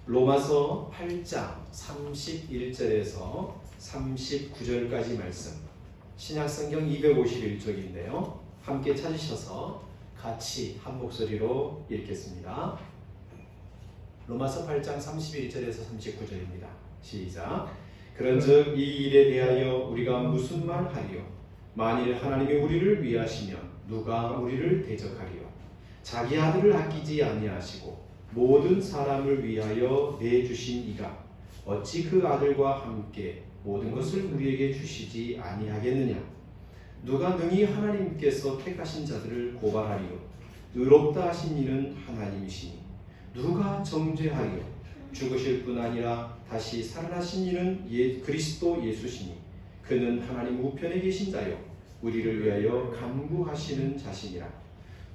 로마서 8장 31절에서 39절까지 말씀, 신약성경 251쪽인데요. 함께 찾으셔서 같이 한 목소리로 읽겠습니다. 로마서 8장 31절에서 39절입니다. 시작. 그런즉 이 일에 대하여 우리가 무슨 말 하리요? 만일 하나님이 우리를 위하시면 누가 우리를 대적하리요? 자기 아들을 아끼지 아니하시고 모든 사람을 위하여 내주신 이가 어찌 그 아들과 함께 모든 것을 우리에게 주시지 아니하겠느냐? 누가 능히 하나님께서 택하신 자들을 고발하리요? 의롭다 하신 이는 하나님이시니 누가 정죄하리요? 죽으실 뿐 아니라 다시 살아나신 이는 그리스도 예수시니 그는 하나님 우편에 계신 자요 우리를 위하여 간구하시는 자시니라.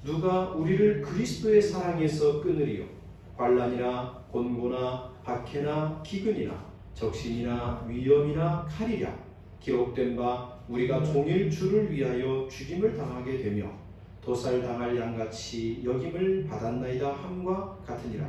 누가 우리를 그리스도의 사랑에서 끊으리요? 환난이나 곤고나 박해나 기근이나 적신이나 위험이나 칼이랴. 기록된 바 우리가 종일 주를 위하여 죽임을 당하게 되며 도살당할 양같이 여김을 받았나이다 함과 같으니라.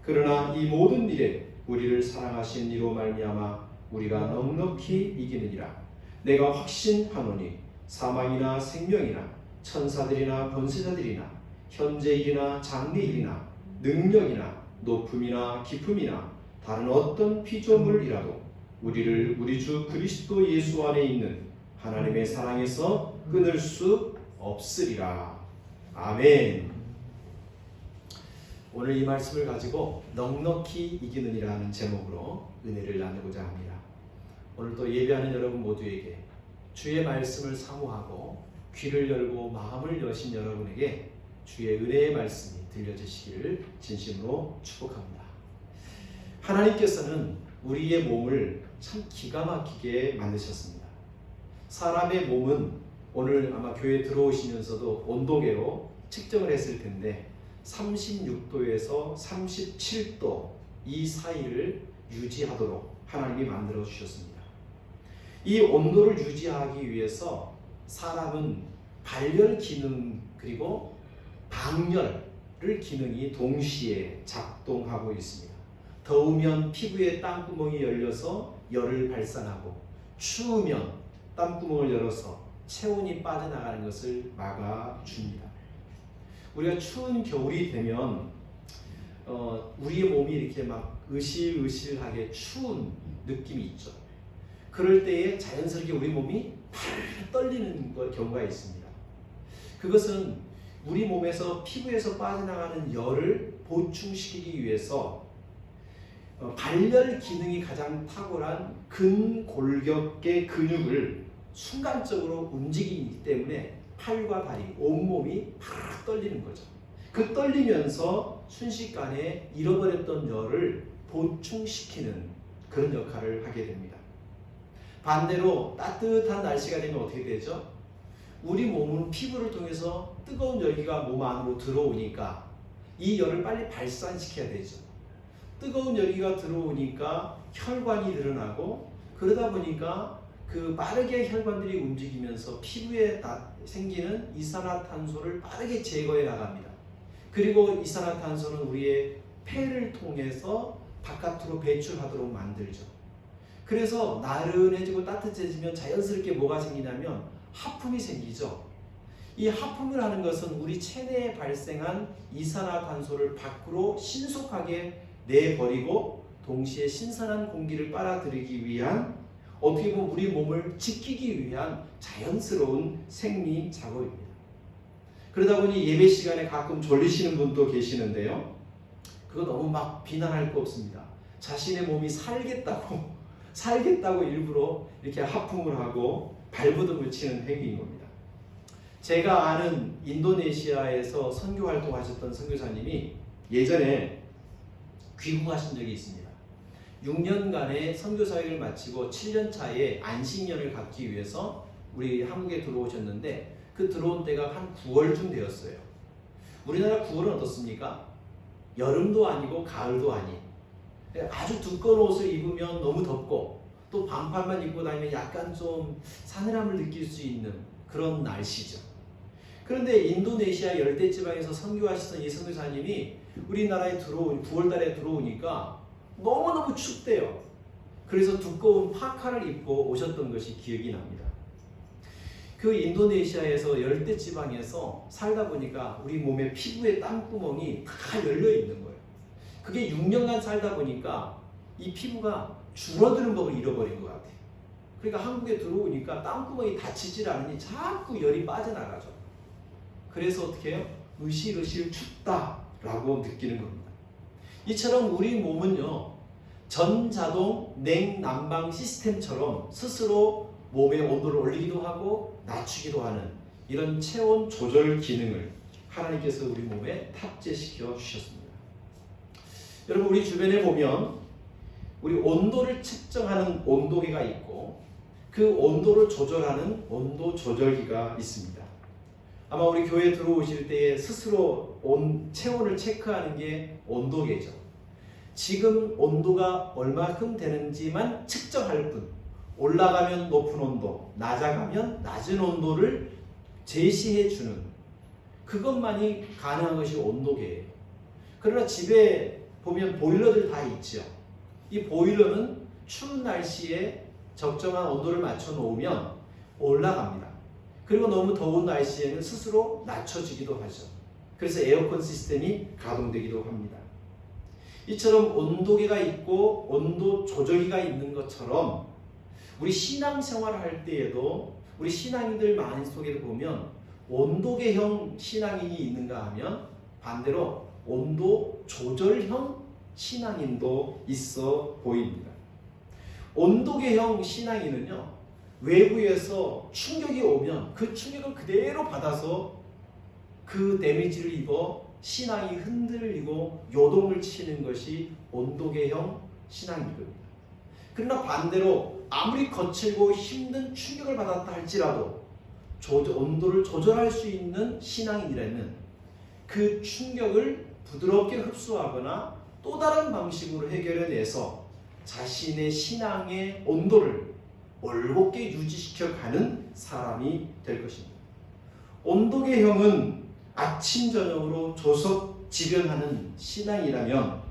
그러나 이 모든 일에 우리를 사랑하신 이로 말미암아 우리가 넉넉히 이기느니라. 내가 확신하노니 사망이나 생명이나 천사들이나 권세자들이나 현재일이나 장래일이나 능력이나 높음이나 깊음이나 다른 어떤 피조물이라도 우리를 우리 주 그리스도 예수 안에 있는 하나님의 사랑에서 끊을 수 없으리라. 아멘. 오늘 이 말씀을 가지고 넉넉히 이기느니라는 제목으로 은혜를 나누고자 합니다. 오늘 또 예배하는 여러분 모두에게 주의 말씀을 사모하고 귀를 열고 마음을 여신 여러분에게 주의 은혜의 말씀이 들려주시기를 진심으로 축복합니다. 하나님께서는 우리의 몸을 참 기가 막히게 만드셨습니다. 사람의 몸은 오늘 아마 교회에 들어오시면서도 온도계로 측정을 했을 텐데 36도에서 37도 이 사이를 유지하도록 하나님이 만들어 주셨습니다. 이 온도를 유지하기 위해서 사람은 발열 기능 그리고 방열을 기능이 동시에 작동하고 있습니다. 더우면 피부에 땀구멍이 열려서 열을 발산하고 추우면 땀구멍을 열어서 체온이 빠져나가는 것을 막아줍니다. 우리가 추운 겨울이 되면 우리의 몸이 이렇게 막 으실으실하게 추운 느낌이 있죠. 그럴 때에 자연스럽게 우리 몸이 팔 떨리는 경우가 있습니다. 그것은 우리 몸에서 피부에서 빠져나가는 열을 보충시키기 위해서 발열 기능이 가장 탁월한 근골격계 근육을 순간적으로 움직이기 때문에 팔과 다리, 온몸이 팍 떨리는 거죠. 그 떨리면서 순식간에 잃어버렸던 열을 보충시키는 그런 역할을 하게 됩니다. 반대로 따뜻한 날씨가 되면 어떻게 되죠? 우리 몸은 피부를 통해서 뜨거운 열기가 몸 안으로 들어오니까 이 열을 빨리 발산시켜야 되죠. 뜨거운 열기가 들어오니까 혈관이 늘어나고 그러다 보니까 그 빠르게 혈관들이 움직이면서 피부에 생기는 이산화탄소를 빠르게 제거해 나갑니다. 그리고 이산화탄소는 우리의 폐를 통해서 바깥으로 배출하도록 만들죠. 그래서 나른해지고 따뜻해지면 자연스럽게 뭐가 생기냐면 하품이 생기죠. 이 하품을 하는 것은 우리 체내에 발생한 이산화탄소를 밖으로 신속하게 내버리고 동시에 신선한 공기를 빨아들이기 위한 어떻게 보면 우리 몸을 지키기 위한 자연스러운 생리 작업입니다. 그러다 보니 예배 시간에 가끔 졸리시는 분도 계시는데요. 그거 너무 막 비난할 거 없습니다. 자신의 몸이 살겠다고 일부러 이렇게 하품을 하고 발버둥을 치는 행위인 겁니다. 제가 아는 인도네시아에서 선교 활동하셨던 선교사님이 예전에 귀국하신 적이 있습니다. 6년간의 선교 사역을 마치고 7년 차에 안식년을 갖기 위해서 우리 한국에 들어오셨는데 그 들어온 때가 한 9월쯤 되었어요. 우리나라 9월은 어떻습니까? 여름도 아니고 가을도 아닌 아주 두꺼운 옷을 입으면 너무 덥고 또 반팔만 입고 다니면 약간 좀 사늘함을 느낄 수 있는 그런 날씨죠. 그런데 인도네시아 열대지방에서 선교하시던 이 선교사님이 우리나라에 9월달에 들어오니까 너무너무 춥대요. 그래서 두꺼운 파카를 입고 오셨던 것이 기억이 납니다. 그 인도네시아에서 열대 지방에서 살다 보니까 우리 몸의 피부에 땀구멍이 다 열려 있는 거예요. 그게 6년간 살다 보니까 이 피부가 줄어드는 법을 잃어버린 것 같아요. 그러니까 한국에 들어오니까 땀구멍이 닫히질 않으니 자꾸 열이 빠져나가죠. 그래서 어떻게 해요? 으실으실 춥다라고 느끼는 겁니다. 이처럼 우리 몸은요, 전자동 냉난방 시스템처럼 스스로 몸의 온도를 올리기도 하고 낮추기도 하는 이런 체온 조절 기능을 하나님께서 우리 몸에 탑재시켜 주셨습니다. 여러분, 우리 주변에 보면 우리 온도를 측정하는 온도계가 있고 그 온도를 조절하는 온도 조절기가 있습니다. 아마 우리 교회에 들어오실 때에 스스로 체온을 체크하는 게 온도계죠. 지금 온도가 얼마큼 되는지만 측정할 뿐, 올라가면 높은 온도, 낮아가면 낮은 온도를 제시해 주는 그것만이 가능한 것이 온도계예요. 그러나 집에 보면 보일러들 다 있죠. 이 보일러는 추운 날씨에 적정한 온도를 맞춰 놓으면 올라갑니다. 그리고 너무 더운 날씨에는 스스로 낮춰지기도 하죠. 그래서 에어컨 시스템이 가동되기도 합니다. 이처럼 온도계가 있고 온도 조절기가 있는 것처럼 우리 신앙생활을 할 때에도 우리 신앙인들 마음속에 보면 온도계형 신앙인이 있는가 하면 반대로 온도 조절형 신앙인도 있어 보입니다. 온도계형 신앙인은요, 외부에서 충격이 오면 그 충격을 그대로 받아서 그 데미지를 입어 신앙이 흔들리고 요동을 치는 것이 온도계형 신앙인 겁니다. 그러나 반대로 아무리 거칠고 힘든 충격을 받았다 할지라도 온도를 조절할 수 있는 신앙인이라면 그 충격을 부드럽게 흡수하거나 또 다른 방식으로 해결해내서 자신의 신앙의 온도를 올곧게 유지시켜 가는 사람이 될 것입니다. 온도계형은 아침 저녁으로 조석지변하는 신앙이라면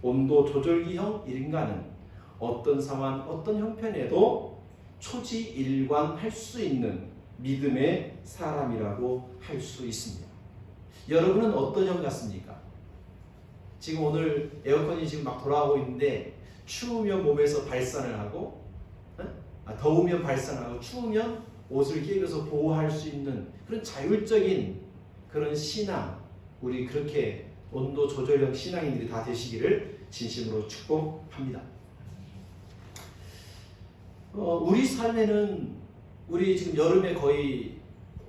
온도 조절기형 인간은 어떤 상황, 어떤 형편에도 초지일관할 수 있는 믿음의 사람이라고 할 수 있습니다. 여러분은 어떤 형 같습니까? 지금 오늘 에어컨이 지금 막 돌아가고 있는데 추우면 몸에서 발산을 하고 더우면 발산하고 추우면 옷을 끼워서 보호할 수 있는 그런 자율적인 그런 신앙, 우리 그렇게 온도 조절형 신앙인들이 다 되시기를 진심으로 축복합니다. 우리 삶에는 우리 지금 여름에 거의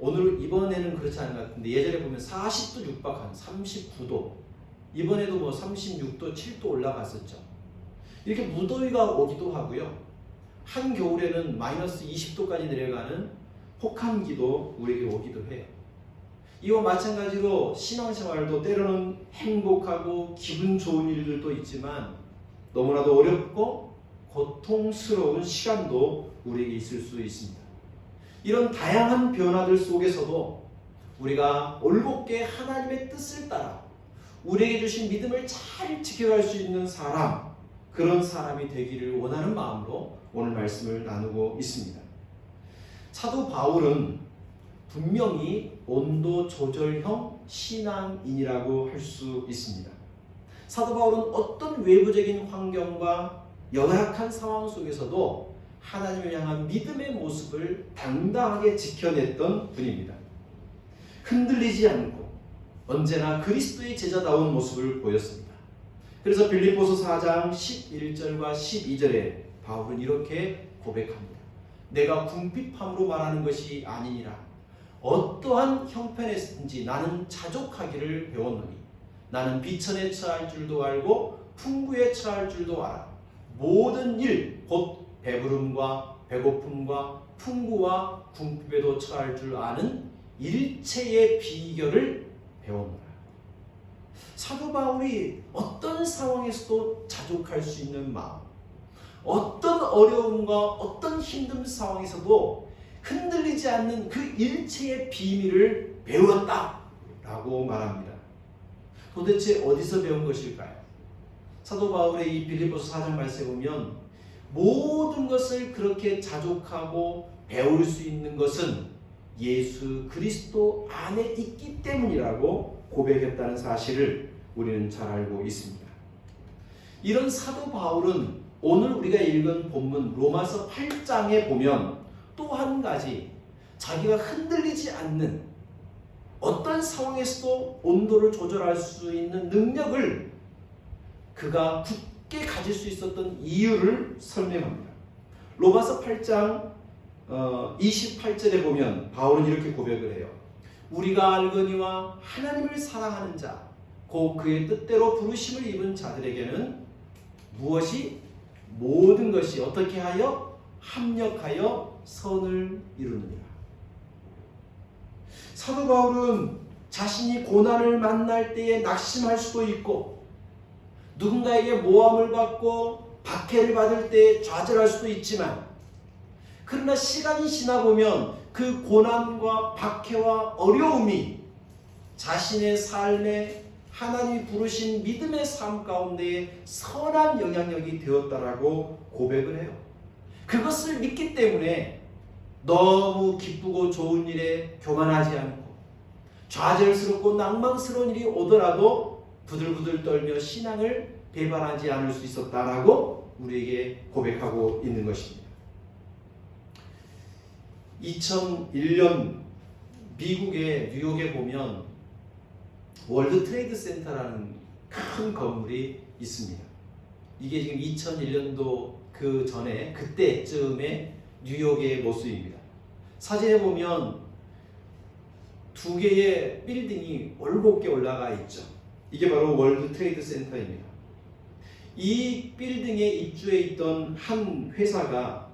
이번에는 그렇지 않은 것 같은데 예전에 보면 40도 육박한 39도, 이번에도 뭐 36도, 7도 올라갔었죠. 이렇게 무더위가 오기도 하고요. 한겨울에는 마이너스 20도까지 내려가는 혹한기도 우리에게 오기도 해요. 이와 마찬가지로 신앙생활도 때로는 행복하고 기분 좋은 일들도 있지만 너무나도 어렵고 고통스러운 시간도 우리에게 있을 수 있습니다. 이런 다양한 변화들 속에서도 우리가 올곧게 하나님의 뜻을 따라 우리에게 주신 믿음을 잘 지켜갈 수 있는 사람, 그런 사람이 되기를 원하는 마음으로 오늘 말씀을 나누고 있습니다. 사도 바울은 분명히 온도 조절형 신앙인이라고 할 수 있습니다. 사도 바울은 어떤 외부적인 환경과 열악한 상황 속에서도 하나님을 향한 믿음의 모습을 당당하게 지켜냈던 분입니다. 흔들리지 않고 언제나 그리스도의 제자다운 모습을 보였습니다. 그래서 빌립보서 4장 11절과 12절에 바울은 이렇게 고백합니다. 내가 궁핍함으로 말하는 것이 아니니라. 어떠한 형편에서든지 나는 자족하기를 배웠노니 나는 비천에 처할 줄도 알고 풍부에 처할 줄도 알아. 모든 일 곧 배부름과 배고픔과 풍부와 궁핍에도 처할 줄 아는 일체의 비결을 배웠노라. 사도 바울이 어떤 상황에서도 자족할 수 있는 마음, 어떤 어려움과 어떤 힘든 상황에서도 흔들리지 않는 그 일체의 비밀을 배웠다라고 말합니다. 도대체 어디서 배운 것일까요? 사도 바울의 이 빌립보서 4장 말씀에 보면 모든 것을 그렇게 자족하고 배울 수 있는 것은 예수 그리스도 안에 있기 때문이라고 고백했다는 사실을 우리는 잘 알고 있습니다. 이런 사도 바울은 오늘 우리가 읽은 본문 로마서 8장에 보면 또 한 가지 자기가 흔들리지 않는 어떤 상황에서도 온도를 조절할 수 있는 능력을 그가 굳게 가질 수 있었던 이유를 설명합니다. 로마서 8장 28절에 보면 바울은 이렇게 고백을 해요. 우리가 알거니와 하나님을 사랑하는 자, 곧 그의 뜻대로 부르심을 입은 자들에게는 무엇이? 모든 것이 어떻게 하여? 합력하여 선을 이루느니라. 사도 바울은 자신이 고난을 만날 때에 낙심할 수도 있고 누군가에게 모함을 받고 박해를 받을 때 좌절할 수도 있지만 그러나 시간이 지나 보면 그 고난과 박해와 어려움이 자신의 삶에 하나님이 부르신 믿음의 삶 가운데에 선한 영향력이 되었다라고 고백을 해요. 그것을 믿기 때문에 너무 기쁘고 좋은 일에 교만하지 않고 좌절스럽고 낭망스러운 일이 오더라도 부들부들 떨며 신앙을 배반하지 않을 수 있었다라고 우리에게 고백하고 있는 것입니다. 2001년 미국의 뉴욕에 보면 월드 트레이드 센터라는 큰 건물이 있습니다. 이게 지금 2001년도 그 전에 그때쯤에 뉴욕의 모습입니다. 사진에 보면 두 개의 빌딩이 올곧게 올라가 있죠. 이게 바로 월드 트레이드 센터입니다. 이 빌딩에 입주해 있던 한 회사가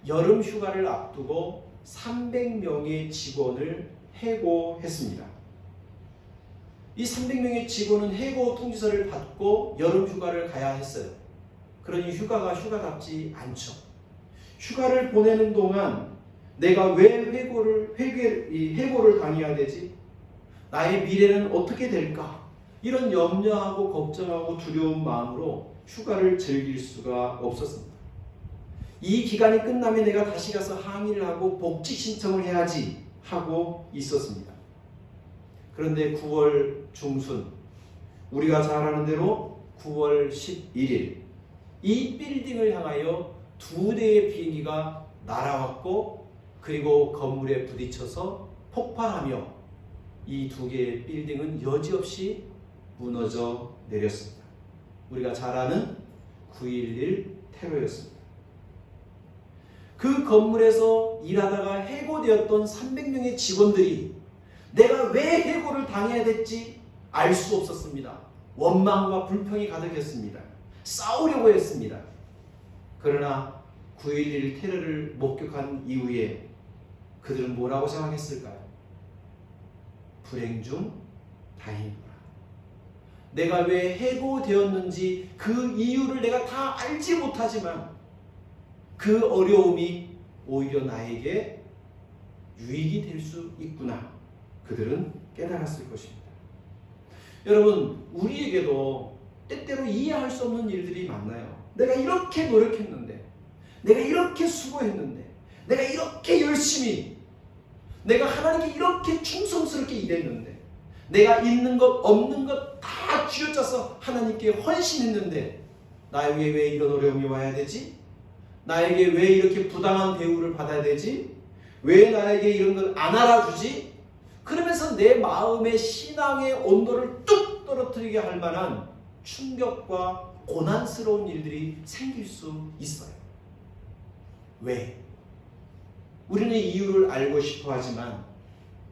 여름 휴가를 앞두고 300명의 직원을 해고했습니다. 이 300명의 직원은 해고 통지서를 받고 여름 휴가를 가야 했어요. 그러니 휴가가 휴가답지 않죠. 휴가를 보내는 동안 내가 왜 해고를 당해야 되지? 나의 미래는 어떻게 될까? 이런 염려하고 걱정하고 두려운 마음으로 휴가를 즐길 수가 없었습니다. 이 기간이 끝나면 내가 다시 가서 항의를 하고 복직 신청을 해야지 하고 있었습니다. 그런데 9월 중순 우리가 잘 아는 대로 9월 11일 이 빌딩을 향하여 두 대의 비행기가 날아왔고 그리고 건물에 부딪혀서 폭발하며 이 두 개의 빌딩은 여지없이 무너져 내렸습니다. 우리가 잘 아는 9.11 테러였습니다. 그 건물에서 일하다가 해고되었던 300명의 직원들이 내가 왜 해고를 당해야 됐지 알 수 없었습니다. 원망과 불평이 가득했습니다. 싸우려고 했습니다. 그러나 9.11 테러를 목격한 이후에 그들은 뭐라고 생각했을까요? 불행 중 다행이구나. 내가 왜 해고되었는지 그 이유를 내가 다 알지 못하지만 그 어려움이 오히려 나에게 유익이 될 수 있구나. 그들은 깨달았을 것입니다. 여러분, 우리에게도 때때로 이해할 수 없는 일들이 많나요? 내가 이렇게 노력했는데, 내가 이렇게 수고했는데, 내가 이렇게 열심히, 내가 하나님께 이렇게 충성스럽게 일했는데, 내가 있는 것 없는 것 다 쥐어짜서 하나님께 헌신했는데 나에게 왜 이런 어려움이 와야 되지? 나에게 왜 이렇게 부당한 대우를 받아야 되지? 왜 나에게 이런 걸 안 알아주지? 그러면서 내 마음의 신앙의 온도를 뚝 떨어뜨리게 할 만한 충격과 고난스러운 일들이 생길 수 있어요. 왜? 우리는 이유를 알고 싶어 하지만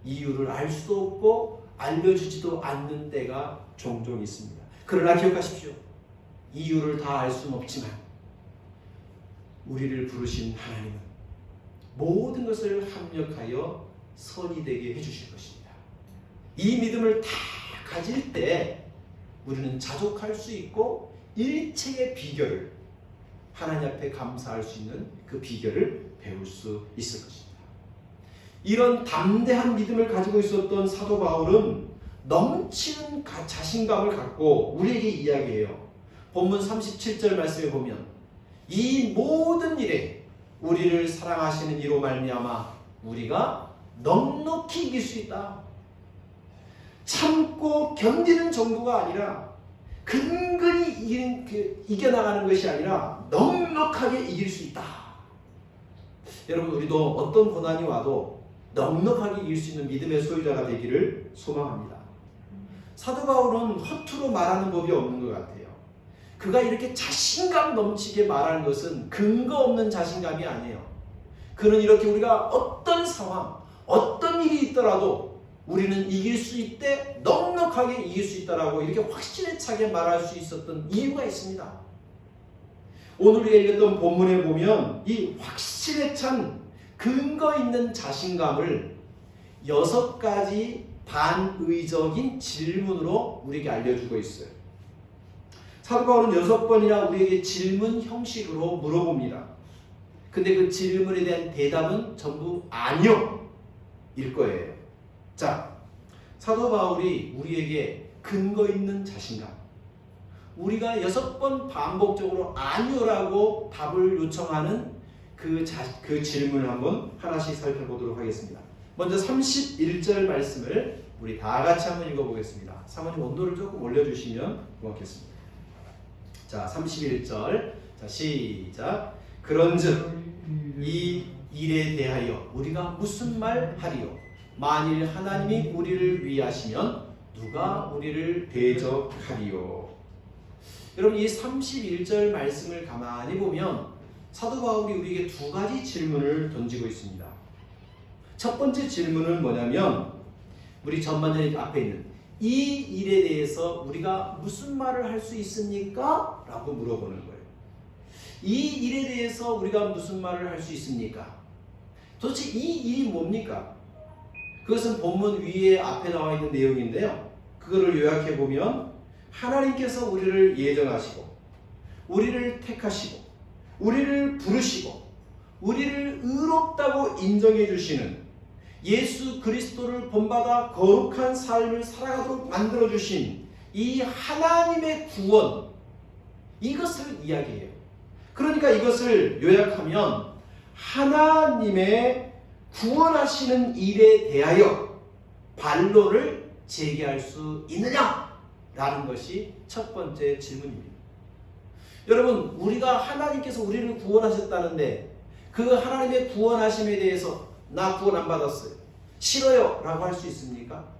이유를 알 수도 없고 알려주지도 않는 때가 종종 있습니다. 그러나 기억하십시오. 이유를 다 알 수는 없지만 우리를 부르신 하나님은 모든 것을 합력하여 선이 되게 해주실 것입니다. 이 믿음을 다 가질 때 우리는 자족할 수 있고 일체의 비결을 하나님 앞에 감사할 수 있는 그 비결을 배울 수 있을 것입니다. 이런 담대한 믿음을 가지고 있었던 사도 바울은 넘치는 자신감을 갖고 우리에게 이야기해요. 본문 37절 말씀에 보면 이 모든 일에 우리를 사랑하시는 이로 말미암아 우리가 넉넉히 이길 수 있다. 참고 견디는 정도가 아니라 근근히 이겨나가는 것이 아니라 넉넉하게 이길 수 있다. 여러분, 우리도 어떤 고난이 와도 넉넉하게 이길 수 있는 믿음의 소유자가 되기를 소망합니다. 사도 바울은 허투루 말하는 법이 없는 것 같아요. 그가 이렇게 자신감 넘치게 말하는 것은 근거 없는 자신감이 아니에요. 그는 이렇게 우리가 어떤 상황, 어떤 일이 있더라도 우리는 이길 수 있대, 넉넉하게 이길 수 있다라고 이렇게 확신에 차게 말할 수 있었던 이유가 있습니다. 오늘 우리가 읽었던 본문에 보면 이 확신에 찬 근거 있는 자신감을 6가지 반의적인 질문으로 우리에게 알려주고 있어요. 사도 바울은 6번이나 우리에게 질문 형식으로 물어봅니다. 근데 그 질문에 대한 대답은 전부 아니요 일 거예요. 자, 사도 바울이 우리에게 근거 있는 자신감, 우리가 6번 반복적으로 아니요라고 답을 요청하는 그 질문을 한번 하나씩 살펴보도록 하겠습니다. 먼저 31절 말씀을 우리 다 같이 한번 읽어보겠습니다. 사모님 온도를 조금 올려주시면 고맙겠습니다. 자, 31절. 자, 시작. 그런즉 이 일에 대하여 우리가 무슨 말 하리요? 만일 하나님이 우리를 위하시면 누가 우리를 대적하리요? 여러분, 이 31절 말씀을 가만히 보면 사도 바울이 우리에게 2가지 질문을 던지고 있습니다. 첫 번째 질문은 뭐냐면 우리 전반전에 앞에 있는 이 일에 대해서 우리가 무슨 말을 할 수 있습니까? 라고 물어보는 거예요. 이 일에 대해서 우리가 무슨 말을 할 수 있습니까? 도대체 이 일이 뭡니까? 그것은 본문 위에 앞에 나와 있는 내용인데요. 그거를 요약해 보면 하나님께서 우리를 예정하시고 우리를 택하시고 우리를 부르시고 우리를 의롭다고 인정해 주시는 예수 그리스도를 본받아 거룩한 삶을 살아가도록 만들어 주신 이 하나님의 구원, 이것을 이야기해요. 그러니까 이것을 요약하면 하나님의 구원하시는 일에 대하여 반론을 제기할 수 있느냐라는 것이 첫 번째 질문입니다. 여러분, 우리가 하나님께서 우리를 구원하셨다는데 그 하나님의 구원하심에 대해서 나 구원 안 받았어요, 싫어요 라고 할 수 있습니까?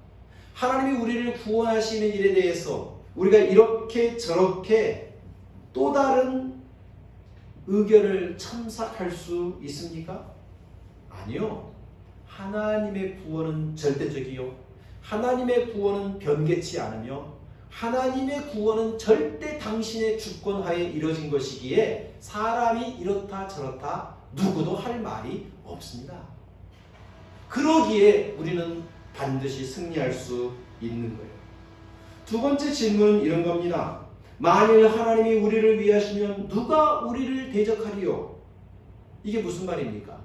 하나님이 우리를 구원하시는 일에 대해서 우리가 이렇게 저렇게 또 다른 의견을 첨삭할 수 있습니까? 아니요. 하나님의 구원은 절대적이요, 하나님의 구원은 변개치 않으며 하나님의 구원은 절대 당신의 주권하에 이루어진 것이기에 사람이 이렇다 저렇다 누구도 할 말이 없습니다. 그러기에 우리는 반드시 승리할 수 있는 거예요. 두 번째 질문은 이런 겁니다. 만일 하나님이 우리를 위하시면 누가 우리를 대적하리요? 이게 무슨 말입니까?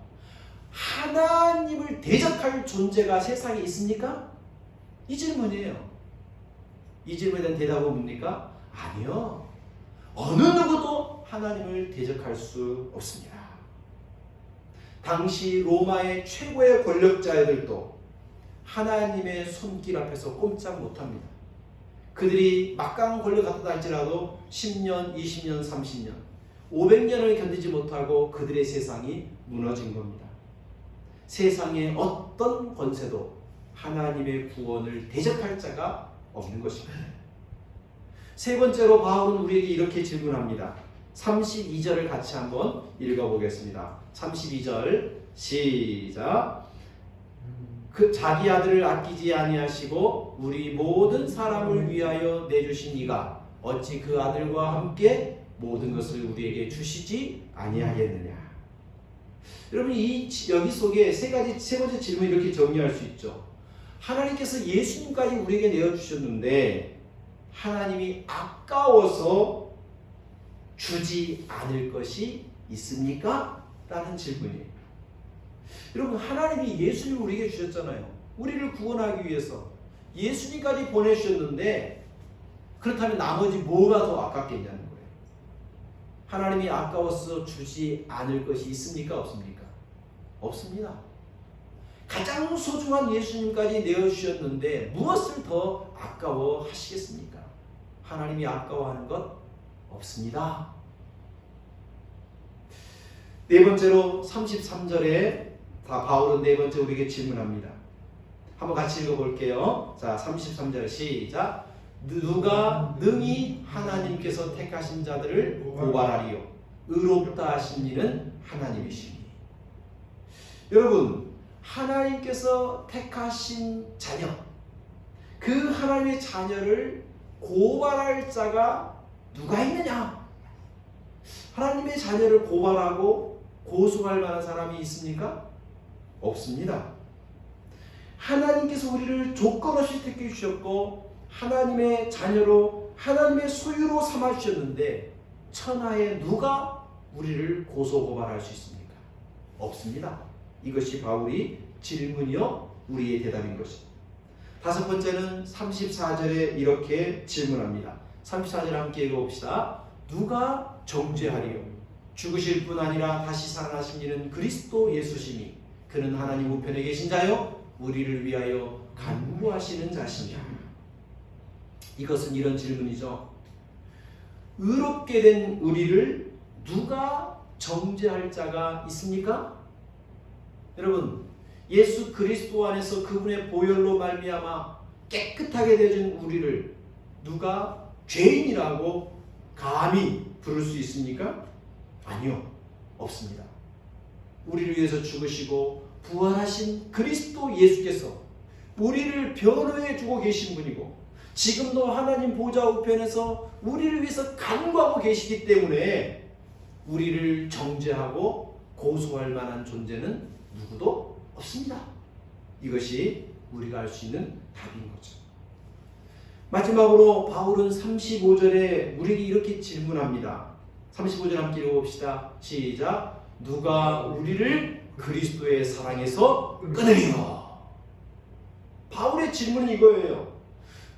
하나님을 대적할 존재가 세상에 있습니까? 이 질문이에요. 이 질문에 대한 대답은 뭡니까? 아니요. 어느 누구도 하나님을 대적할 수 없습니다. 당시 로마의 최고의 권력자들도 하나님의 손길 앞에서 꼼짝 못합니다. 그들이 막강한 권력 갖다 할지라도 10년, 20년, 30년, 500년을 견디지 못하고 그들의 세상이 무너진 겁니다. 세상의 어떤 권세도 하나님의 구원을 대적할 자가 없는 것입니다. 세 번째로 바울은 우리에게 이렇게 질문합니다. 32절을 같이 한번 읽어보겠습니다. 32절 시작. 그 자기 아들을 아끼지 아니하시고 우리 모든 사람을 위하여 내주신 이가 어찌 그 아들과 함께 모든 것을 우리에게 주시지 아니하겠느냐. 여러분, 여기 속에 세 번째 질문 이렇게 정리할 수 있죠. 하나님께서 예수님까지 우리에게 내어주셨는데 하나님이 아까워서 주지 않을 것이 있습니까? 라는 질문이에요. 여러분, 하나님이 예수님을 우리에게 주셨잖아요. 우리를 구원하기 위해서 예수님까지 보내주셨는데 그렇다면 나머지 뭐가 더 아깝겠냐는 거예요. 하나님이 아까워서 주지 않을 것이 있습니까? 없습니까? 없습니다. 가장 소중한 예수님까지 내어주셨는데 무엇을 더 아까워하시겠습니까? 하나님이 아까워하는 것 없습니다. 네 번째로 33절에 바울은 네 번째 우리에게 질문합니다. 한번 같이 읽어볼게요. 자, 33절 시작. 누가 능히 하나님께서 택하신 자들을 고발하리요? 의롭다 하신 이는 하나님이시니. 여러분, 하나님께서 택하신 자녀, 그 하나님의 자녀를 고발할 자가 누가 있느냐? 하나님의 자녀를 고발하고 고소할 만한 사람이 있습니까? 없습니다. 하나님께서 우리를 조건 없이 택해 주셨고 하나님의 자녀로 하나님의 소유로 삼아 주셨는데 천하에 누가 우리를 고소 고발할 수 있습니까? 없습니다. 이것이 바울이 질문이요 우리의 대답인 것입니다. 다섯 번째는 34절에 이렇게 질문합니다. 34절 함께 읽어봅시다. 누가 정죄하리요? 죽으실 뿐 아니라 다시 살아나신 이는 그리스도 예수시니 그는 하나님 우편에 계신 자요 우리를 위하여 간구하시는 자시냐. 이것은 이런 질문이죠. 의롭게 된 우리를 누가 정죄할 자가 있습니까? 여러분, 예수 그리스도 안에서 그분의 보혈로 말미암아 깨끗하게 되어진 우리를 누가 죄인이라고 감히 부를 수 있습니까? 아니요, 없습니다. 우리를 위해서 죽으시고 부활하신 그리스도 예수께서 우리를 변호해 주고 계신 분이고 지금도 하나님 보좌 우편에서 우리를 위해서 간구하고 계시기 때문에 우리를 정죄하고 고소할 만한 존재는 누구도 없습니다. 이것이 우리가 알 수 있는 답인 거죠. 마지막으로 바울은 35절에 우리에게 이렇게 질문합니다. 35절 함께 읽어봅시다. 시작. 누가 우리를 그리스도의 사랑에서 끊으리요? 바울의 질문은 이거예요.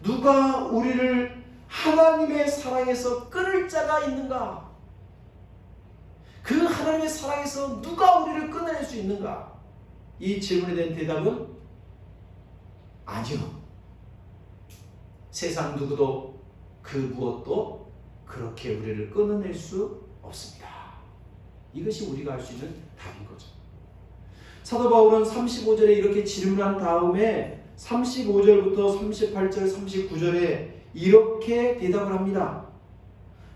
누가 우리를 하나님의 사랑에서 끊을 자가 있는가? 그 하나님의 사랑에서 누가 우리를 끊어낼 수 있는가? 이 질문에 대한 대답은 아니요. 세상 누구도 그 무엇도 그렇게 우리를 끊어낼 수 없습니다. 이것이 우리가 할 수 있는 답인 거죠. 사도 바울은 35절에 이렇게 질문한 다음에 35절부터 38절, 39절에 이렇게 대답을 합니다.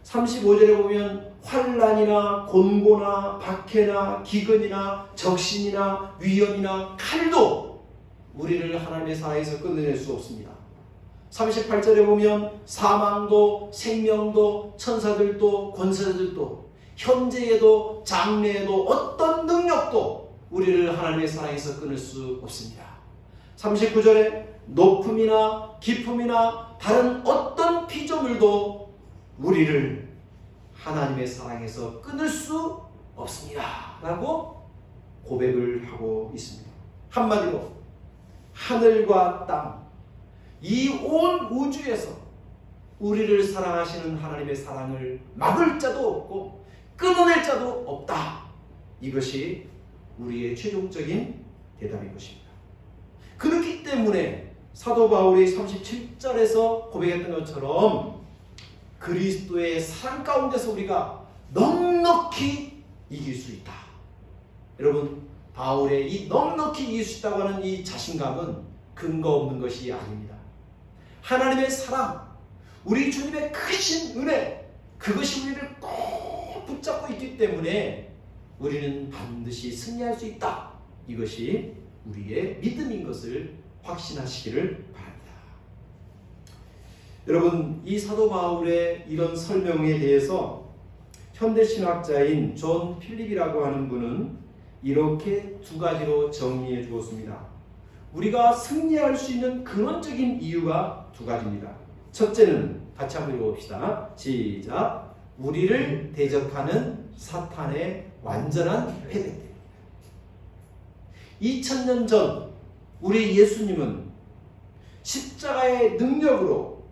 35절에 보면 환난이나 곤고나 박해나 기근이나 적신이나 위험이나 칼도 우리를 하나님의 사랑에서 끊어낼 수 없습니다. 38절에 보면 사망도 생명도 천사들도 권세자들도 현재에도 장래에도 어떤 능력도 우리를 하나님의 사랑에서 끊을 수 없습니다. 39절에 높음이나 깊음이나 다른 어떤 피조물도 우리를 하나님의 사랑에서 끊을 수 없습니다. 라고 고백을 하고 있습니다. 한마디로 하늘과 땅, 이 온 우주에서 우리를 사랑하시는 하나님의 사랑을 막을 자도 없고 끊어낼 자도 없다. 이것이 우리의 최종적인 대답인 것입니다. 그렇기 때문에 사도 바울이 37절에서 고백했던 것처럼 그리스도의 사랑 가운데서 우리가 넉넉히 이길 수 있다. 여러분, 바울의 이 넉넉히 이길 수 있다고 하는 이 자신감은 근거 없는 것이 아닙니다. 하나님의 사랑, 우리 주님의 크신 은혜, 그것이 우리를 꼭 붙잡고 있기 때문에 우리는 반드시 승리할 수 있다. 이것이 우리의 믿음인 것을 확신하시기를 바랍니다. 여러분, 이 사도 바울의 이런 설명에 대해서 현대신학자인 존 필립이라고 하는 분은 이렇게 두 가지로 정리해 주었습니다. 우리가 승리할 수 있는 근원적인 이유가 두 가지입니다. 첫째는 같이 한번 읽어봅시다. 시작. 우리를 대적하는 사탄의 완전한 패배. 2000년 전 우리 예수님은 십자가의 능력으로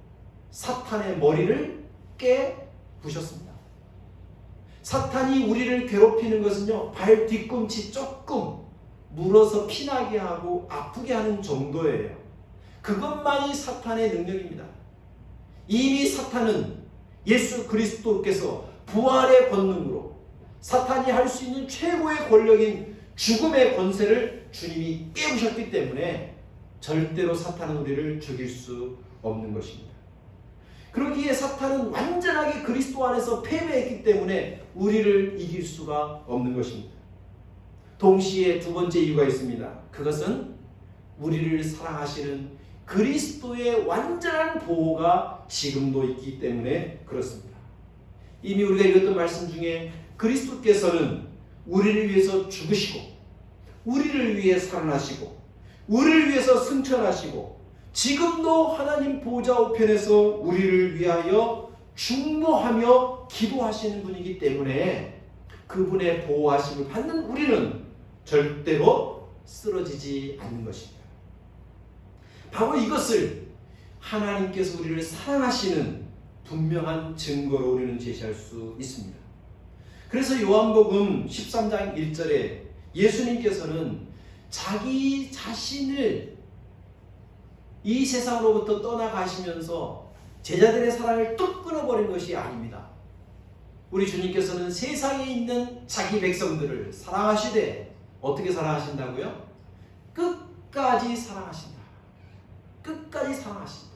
사탄의 머리를 깨부셨습니다. 사탄이 우리를 괴롭히는 것은요, 발 뒤꿈치 조금 물어서 피나게 하고 아프게 하는 정도예요. 그것만이 사탄의 능력입니다. 이미 사탄은 예수 그리스도께서 부활의 권능으로 사탄이 할 수 있는 최고의 권력인 죽음의 권세를 주님이 깨우셨기 때문에 절대로 사탄은 우리를 죽일 수 없는 것입니다. 그러기에 사탄은 완전하게 그리스도 안에서 패배했기 때문에 우리를 이길 수가 없는 것입니다. 동시에 두 번째 이유가 있습니다. 그것은 우리를 사랑하시는 그리스도의 완전한 보호가 지금도 있기 때문에 그렇습니다. 이미 우리가 읽었던 말씀 중에 그리스도께서는 우리를 위해서 죽으시고 우리를 위해 살아나시고 우리를 위해서 승천하시고 지금도 하나님 보좌 우편에서 우리를 위하여 중보하며 기도하시는 분이기 때문에 그분의 보호하심을 받는 우리는 절대로 쓰러지지 않는 것입니다. 바로 이것을 하나님께서 우리를 사랑하시는 분명한 증거로 우리는 제시할 수 있습니다. 그래서 요한복음 13장 1절에 예수님께서는 자기 자신을 이 세상으로부터 떠나가시면서 제자들의 사랑을 뚝 끊어버린 것이 아닙니다. 우리 주님께서는 세상에 있는 자기 백성들을 사랑하시되 어떻게 사랑하신다고요? 끝까지 사랑하신다. 끝까지 사랑하신다.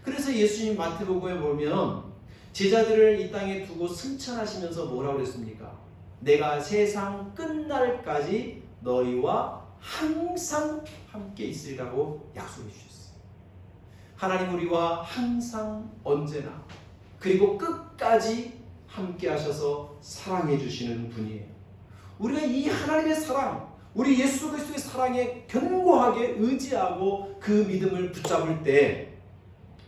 그래서 예수님 마태복음에 보면 제자들을 이 땅에 두고 승천하시면서 뭐라고 그랬습니까? 내가 세상 끝날까지 너희와 항상 함께 있으리라고 약속해 주셨어요. 하나님 우리와 항상 언제나 그리고 끝까지 함께 하셔서 사랑해 주시는 분이에요. 우리가 이 하나님의 사랑, 우리 예수 그리스도의 사랑에 견고하게 의지하고 그 믿음을 붙잡을 때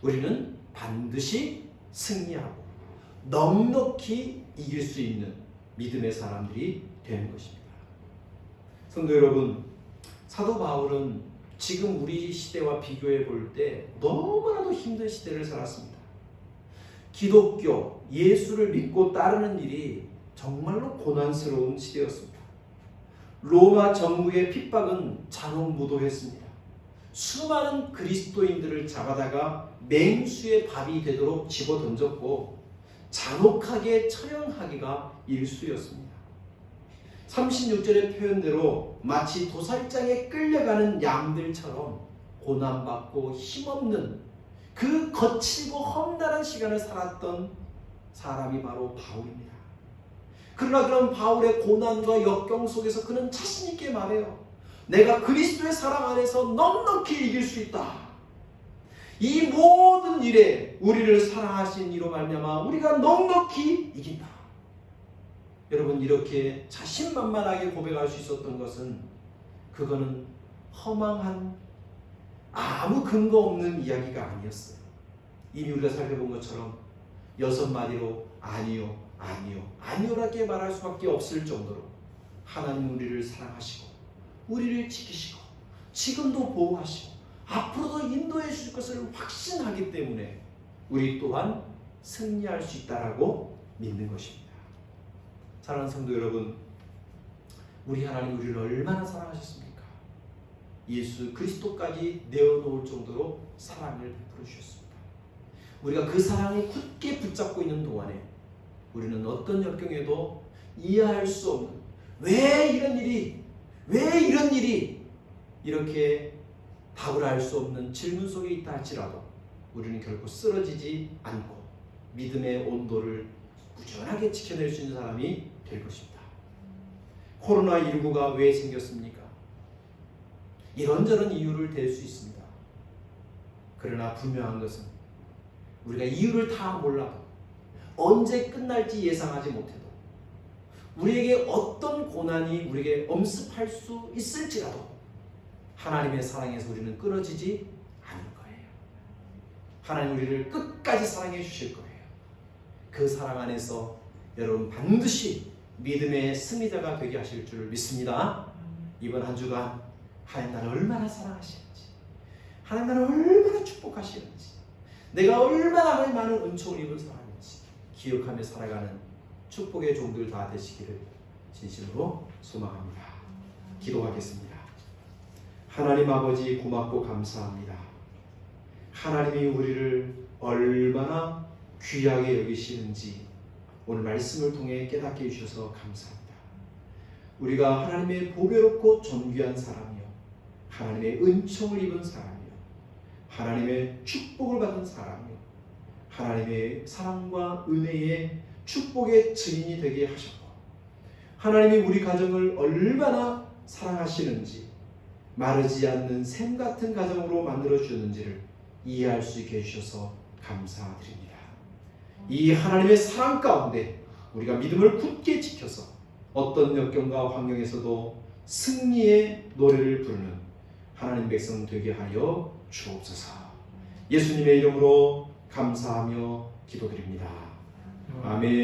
우리는 반드시 승리하고 넉넉히 이길 수 있는 믿음의 사람들이 되는 것입니다. 성도 여러분, 사도 바울은 지금 우리 시대와 비교해 볼 때 너무나도 힘든 시대를 살았습니다. 기독교, 예수를 믿고 따르는 일이 정말로 고난스러운 시대였습니다. 로마 정부의 핍박은 잔혹무도했습니다. 수많은 그리스도인들을 잡아다가 맹수의 밥이 되도록 집어던졌고 잔혹하게 처형하기가 일쑤였습니다. 36절의 표현대로 마치 도살장에 끌려가는 양들처럼 고난받고 힘없는 그 거칠고 험난한 시간을 살았던 사람이 바로 바울입니다. 그러나 그런 바울의 고난과 역경 속에서 그는 자신 있게 말해요. 내가 그리스도의 사랑 안에서 넉넉히 이길 수 있다. 이 모든 일에 우리를 사랑하신 이로 말미암아 우리가 넉넉히 이긴다. 여러분, 이렇게 자신만만하게 고백할 수 있었던 것은 그거는 허망한 아무 근거 없는 이야기가 아니었어요. 이미 우리가 살펴본 것처럼 6마디로 아니요, 아니요, 아니요라게 말할 수밖에 없을 정도로 하나님 우리를 사랑하시고 우리를 지키시고 지금도 보호하시고 앞으로도 인도해 주실 것을 확신하기 때문에 우리 또한 승리할 수 있다라고 믿는 것입니다. 사랑하는 성도 여러분, 우리 하나님 우리를 얼마나 사랑하셨습니까? 예수 그리스도까지 내어놓을 정도로 사랑을 베풀어 주셨습니다. 우리가 그 사랑에 굳게 붙잡고 있는 동안에 우리는 어떤 역경에도 이해할 수 없는 왜 이런 일이 이렇게 답을 알 수 없는 질문 속에 있다 할지라도 우리는 결코 쓰러지지 않고 믿음의 온도를 꾸준하게 지켜낼 수 있는 사람이 될 것입니다. 코로나19가 왜 생겼습니까? 이런저런 이유를 댈 수 있습니다. 그러나 분명한 것은 우리가 이유를 다 몰라도 언제 끝날지 예상하지 못해도 우리에게 어떤 고난이 우리에게 엄습할 수 있을지라도 하나님의 사랑에서 우리는 끊어지지 않을 거예요. 하나님 우리를 끝까지 사랑해 주실 거예요. 그 사랑 안에서 여러분 반드시 믿음의 승리자가 되게 하실 줄 믿습니다. 이번 한 주간 하나님 나를 얼마나 사랑하시는지, 하나님 나를 얼마나 축복하시는지, 내가 얼마나 하나님 많은 은총을 입은 사람인지 기억하며 살아가는 축복의 종들 다 되시기를 진심으로 소망합니다. 기도하겠습니다. 하나님 아버지 고맙고 감사합니다. 하나님이 우리를 얼마나 귀하게 여기시는지 오늘 말씀을 통해 깨닫게 해주셔서 감사합니다. 우리가 하나님의 보배롭고 존귀한 사람이요, 하나님의 은총을 입은 사람이요, 하나님의 축복을 받은 사람이요, 하나님의 사랑과 은혜의 축복의 증인이 되게 하셨고, 하나님이 우리 가정을 얼마나 사랑하시는지, 마르지 않는 샘 같은 가정으로 만들어 주셨는지를 이해할 수 있게 해주셔서 감사드립니다. 이 하나님의 사랑 가운데 우리가 믿음을 굳게 지켜서 어떤 역경과 환경에서도 승리의 노래를 부르는 하나님 백성 되게 하여 주옵소서. 예수님의 이름으로 감사하며 기도드립니다. 아멘.